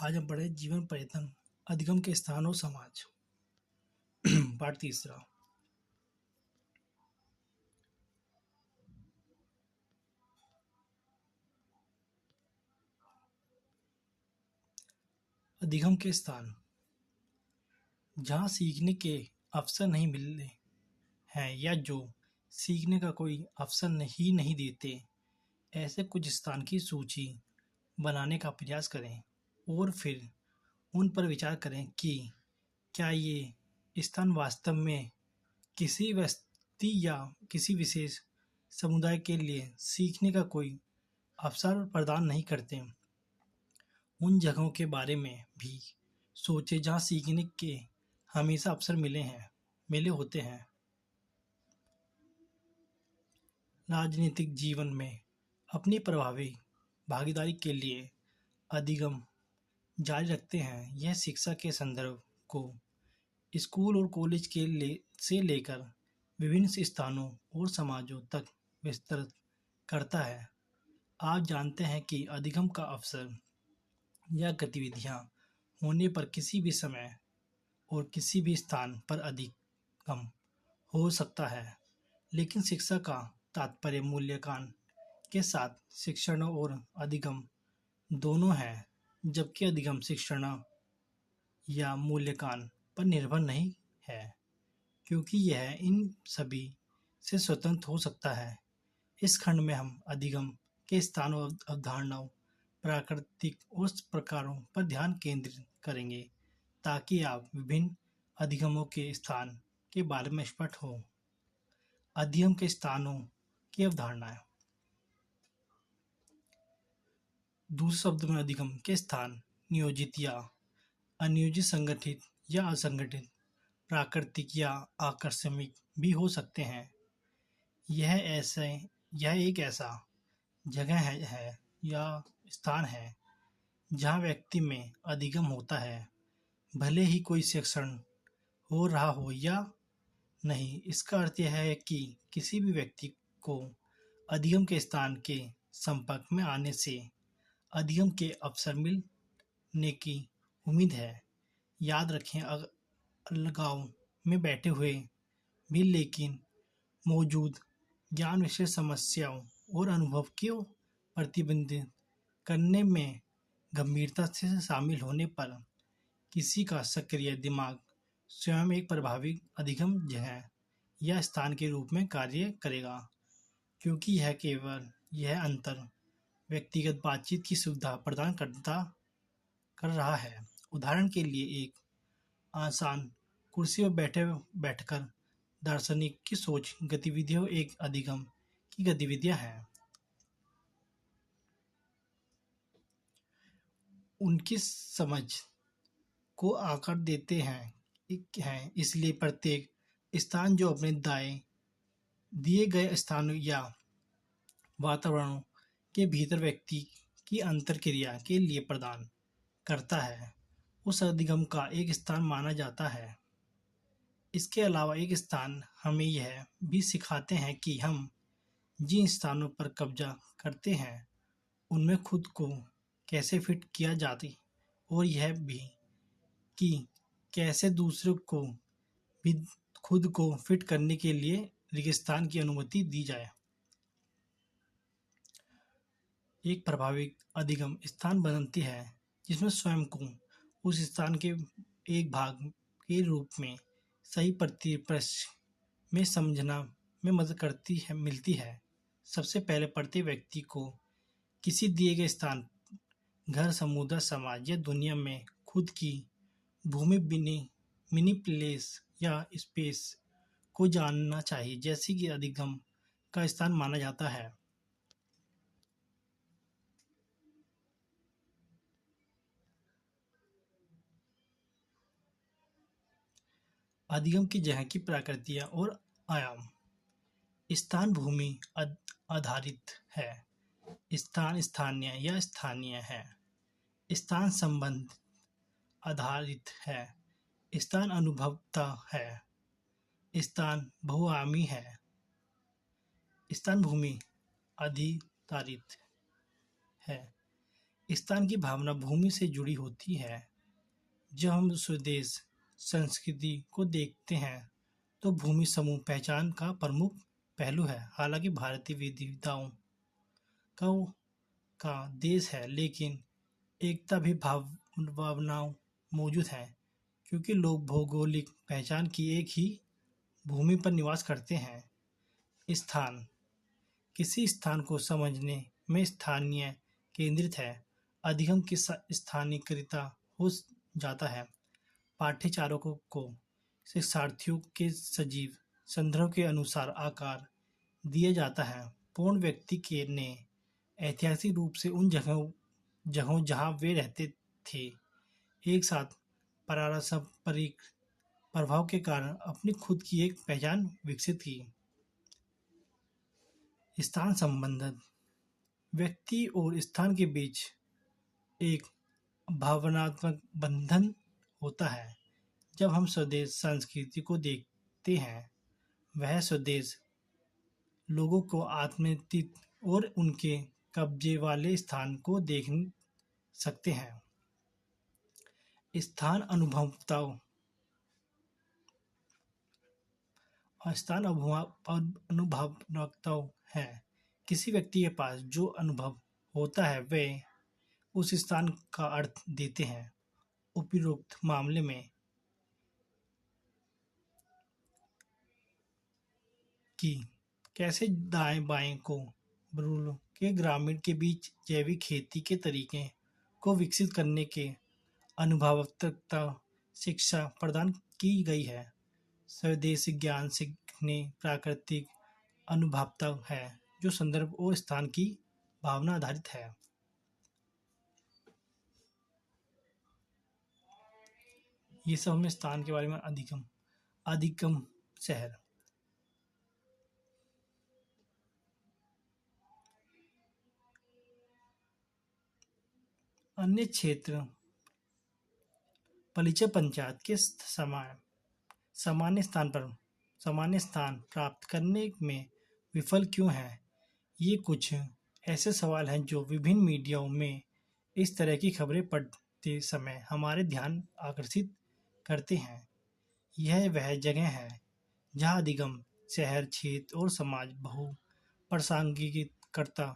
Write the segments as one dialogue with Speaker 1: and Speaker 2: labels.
Speaker 1: आज हम पढ़े जीवन पर्यटन अधिगम के स्थान और समाज। पाठ तीसरा। अधिगम के स्थान जहाँ सीखने के अवसर नहीं मिलते हैं या जो सीखने का कोई अवसर नहीं देते, ऐसे कुछ स्थान की सूची बनाने का प्रयास करें और फिर उन पर विचार करें कि क्या ये स्थान वास्तव में किसी व्यक्ति या किसी विशेष समुदाय के लिए सीखने का कोई अवसर प्रदान नहीं करते। उन जगहों के बारे में भी सोचें जहाँ सीखने के हमेशा अवसर मिले होते हैं। राजनीतिक जीवन में अपनी प्रभावी भागीदारी के लिए अधिगम जारी रखते हैं। यह शिक्षा के संदर्भ को स्कूल और कॉलेज से लेकर विभिन्न स्थानों और समाजों तक विस्तृत करता है। आप जानते हैं कि अधिगम का अवसर या गतिविधियां होने पर किसी भी समय और किसी भी स्थान पर अधिगम हो सकता है, लेकिन शिक्षा का तात्पर्य मूल्यांकन के साथ शिक्षण और अधिगम दोनों है, जबकि अधिगम शिक्षण या मूल्यांकन पर निर्भर नहीं है, क्योंकि यह इन सभी से स्वतंत्र हो सकता है। इस खंड में हम अधिगम के स्थानों, अवधारणाओं, प्राकृतिक और प्रकारों पर ध्यान केंद्रित करेंगे ताकि आप विभिन्न अधिगमों के स्थान के बारे में स्पष्ट हो। अधिगम के स्थानों की अवधारणाएं। दूसरे शब्द में अधिगम के स्थान नियोजित या अनियोजित, संगठित या असंगठित, प्राकृतिक या आकस्मिक भी हो सकते हैं। यह एक ऐसा जगह है या स्थान है जहाँ व्यक्ति में अधिगम होता है, भले ही कोई शिक्षण हो रहा हो या नहीं। इसका अर्थ यह है कि किसी भी व्यक्ति को अधिगम के स्थान के संपर्क में आने से अधिगम के अवसर मिलने की उम्मीद है। याद रखें, अलगाव में बैठे हुए भी लेकिन मौजूद ज्ञान विशेष समस्याओं और अनुभव को प्रतिबिंबित करने में गंभीरता से शामिल होने पर किसी का सक्रिय दिमाग स्वयं एक प्रभावी अधिगम जगह या स्थान के रूप में कार्य करेगा, क्योंकि यह अंतर व्यक्तिगत बातचीत की सुविधा प्रदान कर रहा है। उदाहरण के लिए, एक आसान कुर्सी पर बैठकर दार्शनिक की सोच गतिविधियां एक अधिगम की गतिविधियां हैं। उनकी समझ को आकार देते हैं, इसलिए प्रत्येक स्थान जो अपने दिए गए स्थानों या वातावरणों के भीतर व्यक्ति की अंतर्क्रिया के लिए प्रदान करता है, उस अधिगम का एक स्थान माना जाता है। इसके अलावा एक स्थान हमें यह भी सिखाते हैं कि हम जिन स्थानों पर कब्जा करते हैं उनमें खुद को कैसे फिट किया जाती, और यह भी कि कैसे दूसरों को भी खुद को फिट करने के लिए रेगिस्तान की अनुमति दी जाए। एक प्रभावी अधिगम स्थान बनती है जिसमें स्वयं को उस स्थान के एक भाग के रूप में सही परिप्रेक्ष्य में समझना में मदद मिलती है। सबसे पहले प्रत्येक व्यक्ति को किसी दिए गए स्थान, घर, समुदाय, समाज या दुनिया में खुद की भूमि, मिनी प्लेस या स्पेस को जानना चाहिए, जैसे कि अधिगम का स्थान माना जाता है। अधिगम की जगह की प्रकृतियाँ और आयाम। स्थान भूमि आधारित है, स्थान स्थानीय या स्थानीय है। स्थान संबंध आधारित है, स्थान अनुभवता है। स्थान बहुआयामी है। स्थान भूमि आधारित है, स्थान की भावना भूमि से जुड़ी होती है। जब हम स्वदेश संस्कृति को देखते हैं तो भूमि समूह पहचान का प्रमुख पहलू है। हालांकि भारतीय विविधताओं का का देश है, लेकिन एकता भी भावनाओं मौजूद है, क्योंकि लोग भौगोलिक पहचान की एक ही भूमि पर निवास करते हैं। स्थान किसी स्थान को समझने में स्थानीय केंद्रित है। अधिगम की स्थानीयकृता हो जाता है। पाठ्यचारकों को शिक्षार्थियों के सजीव संदर्भ के अनुसार आकार दिया जाता है। पूर्ण व्यक्ति के ने ऐतिहासिक रूप से उन जगहों जगहों जहाँ वे रहते थे एक साथ पारस्परिक प्रभाव के कारण अपनी खुद की एक पहचान विकसित की। स्थान संबंध व्यक्ति और स्थान के बीच एक भावनात्मक बंधन होता है। जब हम स्वदेश संस्कृति को देखते हैं, वह स्वदेश लोगों को आत्मीयत और उनके कब्जे वाले स्थान को देख सकते हैं। स्थान अनुभवताओं स्थान अनुभवताओं है। किसी व्यक्ति के पास जो अनुभव होता है वे उस स्थान का अर्थ देते हैं। उपरोक्त मामले में कि कैसे दाएं बाएं को ब्रूल के ग्रामीण के बीच जैविक खेती के तरीके को विकसित करने के अनुभवात्मकता शिक्षा प्रदान की गई है। स्वदेशी ज्ञान सीखने प्राकृतिक अनुभवता है जो संदर्भ और स्थान की भावना आधारित है। ये सब हमें स्थान के बारे में अधिगम शहर अन्य क्षेत्र परिचय पंचायत के सामान्य स्थान प्राप्त करने में विफल क्यों है। ये कुछ ऐसे सवाल हैं जो विभिन्न मीडियाओं में इस तरह की खबरें पढ़ते समय हमारे ध्यान आकर्षित करते हैं। यह वह जगह है जहाँ अधिगम शहर क्षेत्र और समाज बहु प्रासंगिकता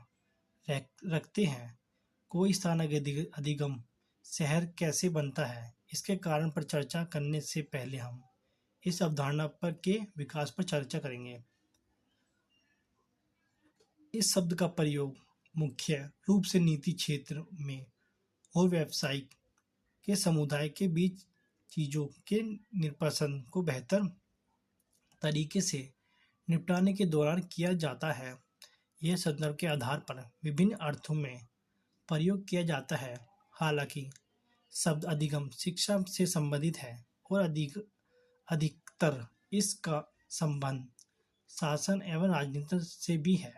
Speaker 1: रखते हैं। कोई स्थान अधिगम शहर कैसे बनता है, इसके कारण पर चर्चा करने से पहले हम इस अवधारणा पर के विकास पर चर्चा करेंगे। इस शब्द का प्रयोग मुख्य रूप से नीति क्षेत्र में और व्यावसायिक के समुदाय के बीच चीजों के निर्पसन को बेहतर तरीके से निपटाने के दौरान किया जाता है। यह संदर्भ के आधार पर विभिन्न अर्थों में प्रयोग किया जाता है। हालांकि शब्द अधिगम शिक्षा से संबंधित है और अधिकतर इसका संबंध शासन एवं राजनीति से भी है।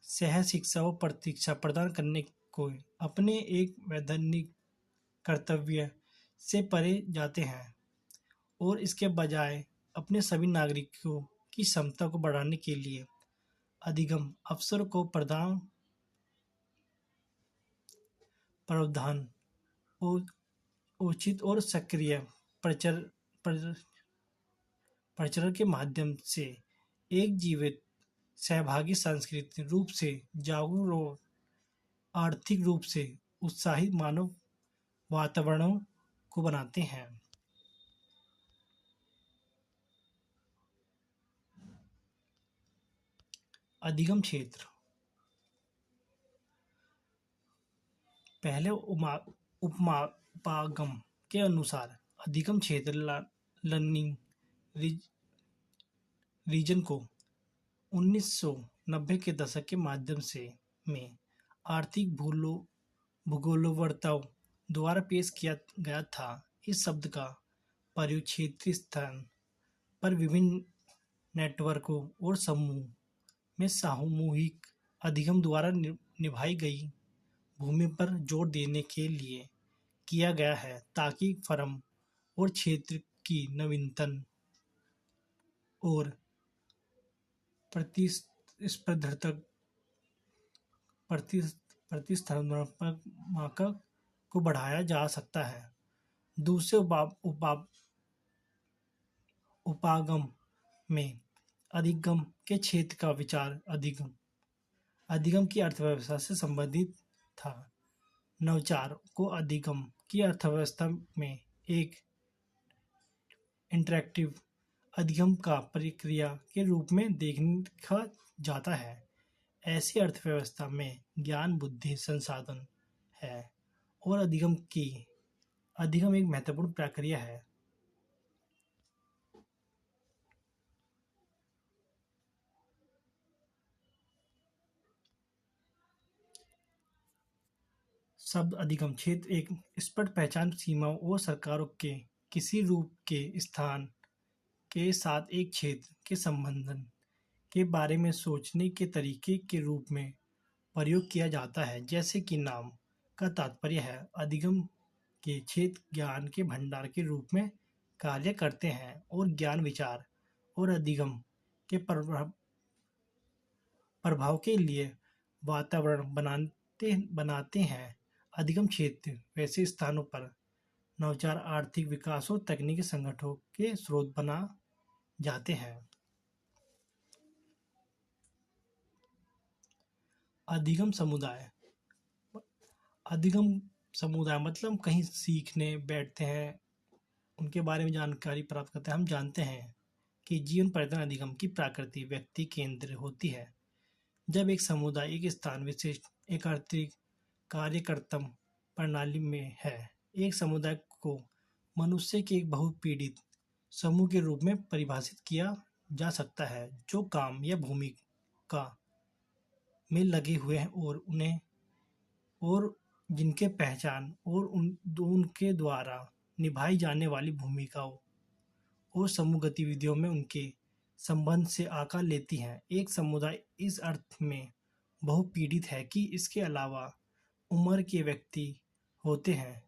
Speaker 1: शहर शिक्षा व प्रतीक्षा प्रदान करने को अपने एक वैधानिक कर्तव्य से परे जाते हैं और इसके बजाय अपने सभी नागरिकों की क्षमता को बढ़ाने के लिए अधिगम अवसर को प्रावधान उचित और सक्रिय प्रचार के माध्यम से एक जीवित सहभागी सांस्कृतिक रूप से जागरूक और आर्थिक रूप से उत्साहित मानव वातावरणों को बनाते हैं। अधिगम क्षेत्र पहले उपागम के अनुसार अधिगम क्षेत्र लर्निंग रीजन को 1990 के दशक के माध्यम से में आर्थिक भूगोलवर्ताओं द्वारा पेश किया गया था। इस शब्द का प्रयोग क्षेत्रीय स्थान पर विभिन्न नेटवर्कों और समूह में सामूहिक अधिगम द्वारा निभाई गई भूमि पर जोर देने के लिए किया गया है, ताकि फर्म और क्षेत्र की नवीनतम और प्रतिस्पर्धात्मक प्रतिस्थापनात्मक को बढ़ाया जा सकता है। दूसरे उपागम में अधिगम के क्षेत्र का विचार अधिगम अधिगम की अर्थव्यवस्था से संबंधित था। नवाचार को अधिगम की अर्थव्यवस्था में एक इंटरैक्टिव अधिगम का प्रक्रिया के रूप में देखा जाता है। ऐसी अर्थव्यवस्था में ज्ञान, बुद्धि, संसाधन है और अधिगम एक महत्वपूर्ण प्रक्रिया है। शब्द अधिगम क्षेत्र एक स्पष्ट पहचान, सीमाओं और सरकारों के किसी रूप के स्थान के साथ एक क्षेत्र के संबंधन के बारे में सोचने के तरीके के रूप में प्रयोग किया जाता है। जैसे कि नाम का तात्पर्य है, अधिगम के क्षेत्र ज्ञान के भंडार के रूप में कार्य करते हैं और ज्ञान, विचार और अधिगम के प्रभाव के लिए वातावरण बनाते हैं। अधिगम क्षेत्र वैसे स्थानों पर नवाचार, आर्थिक विकास और तकनीकी संगठनों के स्रोत बना जाते हैं। अधिगम समुदाय अधिगम समुदाय मतलब कहीं सीखने बैठते हैं, उनके बारे में जानकारी प्राप्त करते हैं। हम जानते हैं कि जीवन पर्यटन अधिगम की प्रकृति व्यक्ति केंद्र होती है। जब एक समुदाय एक स्थान विशिष्ट एक आर्थिक कार्यकर्तम प्रणाली में है, एक समुदाय को मनुष्य के एक बहुपीड़ित समूह के रूप में परिभाषित किया जा सकता है, जो काम या भूमिका में लगे हुए हैं और जिनके पहचान और उनके द्वारा निभाई जाने वाली भूमिकाओं और समूह गतिविधियों में उनके संबंध से आकार लेती हैं। एक समुदाय इस अर्थ में बहुपीड़ित है कि इसके अलावा उम्र के व्यक्ति होते हैं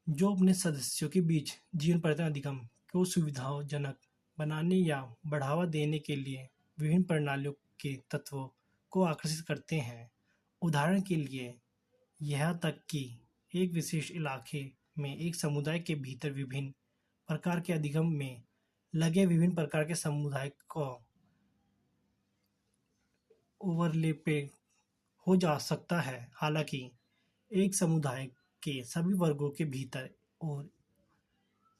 Speaker 1: जो अपने सदस्यों के बीच जीवन पर्यटन अधिगम को सुविधाजनक बनाने या बढ़ावा देने के लिए विभिन्न प्रणालियों के तत्वों को आकर्षित करते हैं। उदाहरण के लिए, यहाँ तक कि एक विशेष इलाके में एक समुदाय के भीतर विभिन्न प्रकार के अधिगम में लगे विभिन्न प्रकार के समुदाय को ओवरलैपिंग हो जा सकता है। हालांकि एक समुदाय के सभी वर्गों के भीतर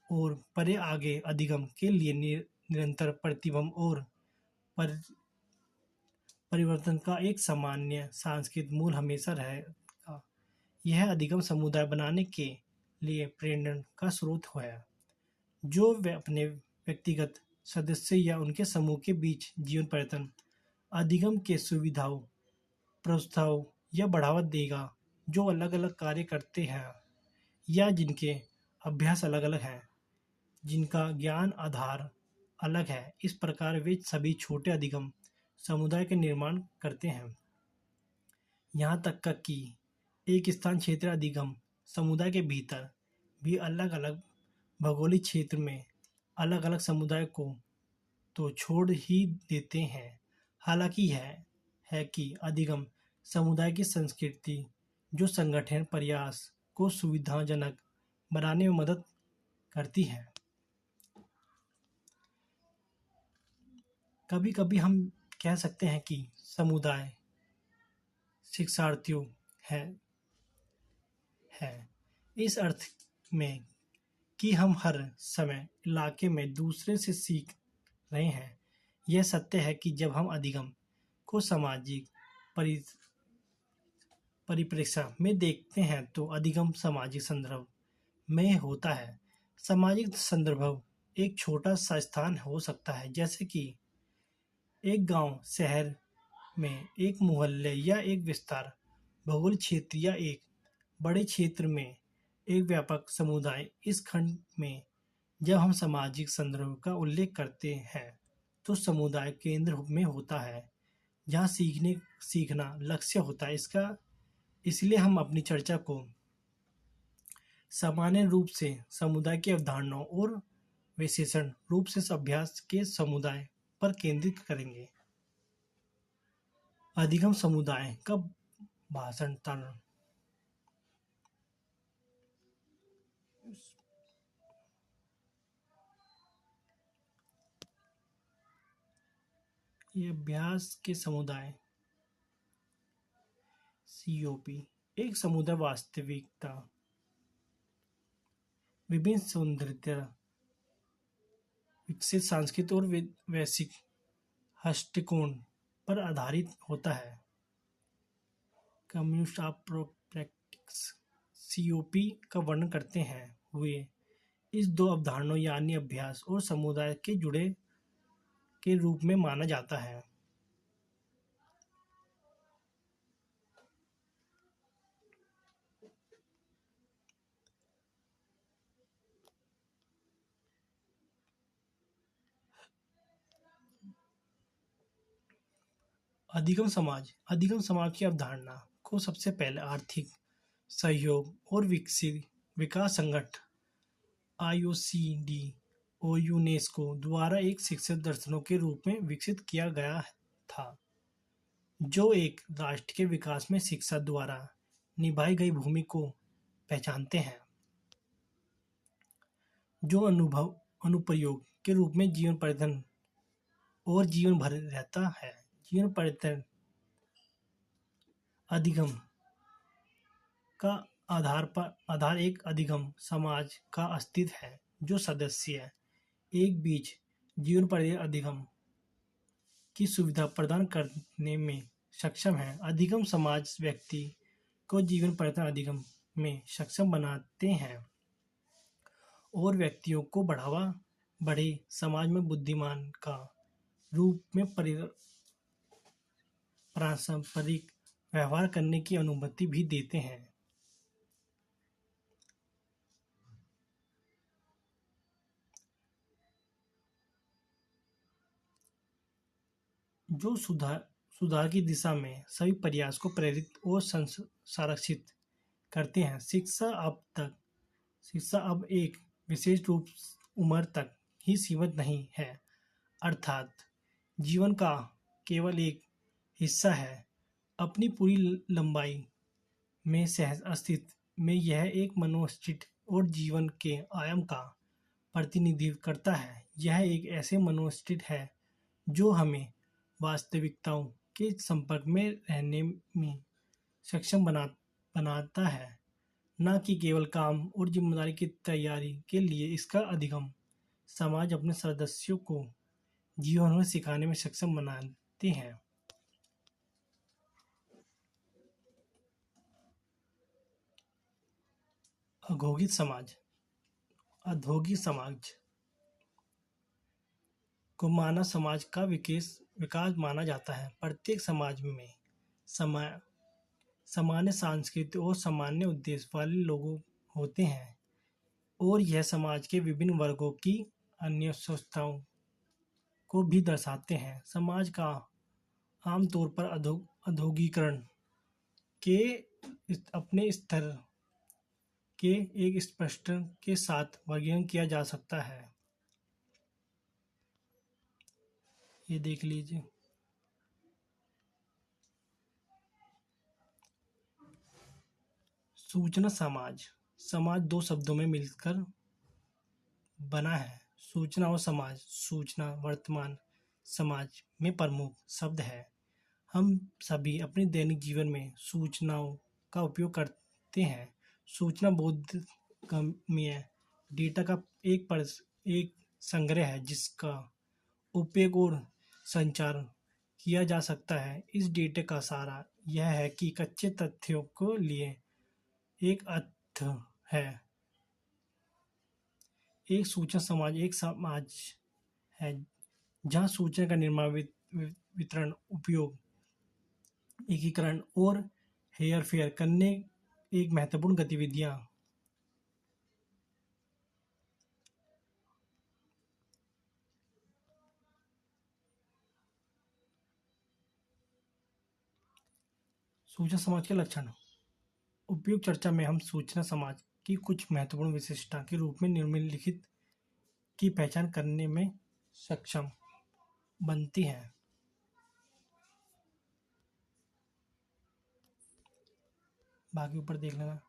Speaker 1: और परे आगे अधिगम के लिए निरंतर प्रतिबिंब और परिवर्तन का एक सामान्य सांस्कृतिक मूल हमेशा रहेगा। यह अधिगम समुदाय बनाने के लिए प्रेरणा का स्रोत है, जो वे अपने व्यक्तिगत सदस्य या उनके समूह के बीच जीवन पर्यटन अधिगम के सुविधाओं, प्रस्ताव या बढ़ावा देगा, जो अलग-अलग कार्य करते हैं या जिनके अभ्यास अलग-अलग हैं, जिनका ज्ञान आधार अलग है। इस प्रकार वे सभी छोटे अधिगम समुदाय के निर्माण करते हैं। यहाँ तक कि एक स्थान क्षेत्र अधिगम समुदाय के भीतर भी अलग-अलग भौगोलिक क्षेत्र में अलग-अलग समुदाय को तो छोड़ ही देते हैं। हालांकि यह है कि अधिगम समुदाय की संस्कृति जो संगठन प्रयास को सुविधाजनक बनाने में मदद करती है। कभी-कभी हम कह सकते हैं कि समुदाय शिक्षार्थियों है इस अर्थ में कि हम हर समय इलाके में दूसरे से सीख रहे हैं। यह सत्य है कि जब हम अधिगम को सामाजिक परिप्रेक्ष्य में देखते हैं तो अधिगम सामाजिक संदर्भ में होता है। सामाजिक संदर्भ एक छोटा सा स्थान हो सकता है, जैसे कि एक गांव, शहर में एक मोहल्ले या एक विस्तार भौगोलिक क्षेत्र या एक बड़े क्षेत्र में एक व्यापक समुदाय। इस खंड में जब हम सामाजिक संदर्भ का उल्लेख करते हैं तो समुदाय केंद्र में होता है, जहाँ सीखना लक्ष्य होता है। इसलिए हम अपनी चर्चा को सामान्य रूप से समुदाय की अवधारणाओं और विशेषण रूप से इस अभ्यास के समुदाय पर केंद्रित करेंगे। अधिगम समुदाय का भाषांतरण। ये अभ्यास के समुदाय सीओपी एक समुदाय वास्तविकता विभिन्न सौंदर्य विकसित सांस्कृतिक और वैश्विक दृष्टिकोण पर आधारित होता है। कम्युनिस्ट ऑफ प्रैक्टिस सीओपी का वर्णन करते हैं हुए इस दो अवधारणाओं यानी अभ्यास और समुदाय के जुड़े के रूप में माना जाता है। अधिगम समाज की अवधारणा को सबसे पहले आर्थिक सहयोग और विकसित विकास संगठन आईओसीडी और यूनेस्को द्वारा एक शिक्षित दर्शनों के रूप में विकसित किया गया था, जो एक राष्ट्र के विकास में शिक्षा द्वारा निभाई गई भूमि को पहचानते हैं, जो अनुप्रयोग के रूप में जीवन पर्यटन और जीवन भर रहता है। जीवन पर्यटन अधिगम का आधार एक अधिगम समाज का अस्तित्व है, जो सदस्य एक बीच जीवन पर्यटन अधिगम की सुविधा प्रदान करने में सक्षम है। अधिगम समाज व्यक्ति को जीवन पर्यटन अधिगम में सक्षम बनाते हैं और व्यक्तियों को बढ़े समाज में बुद्धिमान का रूप में पारंपरिक व्यवहार करने की अनुमति भी देते हैं। जो सुधार की दिशा में सभी प्रयास को प्रेरित और संरक्षित करते हैं। शिक्षा अब एक विशेष रूप उम्र तक ही सीमित नहीं है, अर्थात जीवन का केवल एक हिस्सा है। अपनी पूरी लंबाई में सह अस्तित्व में यह एक मनोस्थिति और जीवन के आयाम का प्रतिनिधित्व करता है। यह एक ऐसे मनोस्थिति है जो हमें वास्तविकताओं के संपर्क में रहने में सक्षम बनाता है, न कि केवल काम और जिम्मेदारी की तैयारी के लिए। इसका अधिगम समाज अपने सदस्यों को जीवन में सिखाने में सक्षम बनाते हैं। औद्योगिक समाज को मानव समाज का विकास माना जाता है। प्रत्येक समाज में सामान्य संस्कृति और सामान्य उद्देश्य वाले लोग होते हैं और यह समाज के विभिन्न वर्गों की अनिश्चितताओं को भी दर्शाते हैं। समाज का आमतौर पर औद्योगिकरण के अपने स्तर के एक स्पष्ट के साथ वर्गीकरण किया जा सकता है। ये देख लीजिए। सूचना समाज दो शब्दों में मिलकर बना है। सूचना और समाज। सूचना वर्तमान समाज में प्रमुख शब्द है। हम सभी अपने दैनिक जीवन में सूचनाओं का उपयोग करते हैं। सूचना बोधगम्य डेटा का एक संग्रह है जिसका उपयोग और संचार किया जा सकता है। इस डेटा का सारा यह है कि कच्चे तथ्यों को लिए एक अर्थ है। एक सूचना समाज एक समाज है जहां सूचना का निर्माण, वितरण, उपयोग, एकीकरण और हेरफेर करने एक महत्वपूर्ण गतिविधियां। सूचना समाज के लक्षण। उपयुक्त चर्चा में हम सूचना समाज की कुछ महत्वपूर्ण विशेषता के रूप में निम्नलिखित की पहचान करने में सक्षम बनती हैं। बाकी ऊपर देख लेना।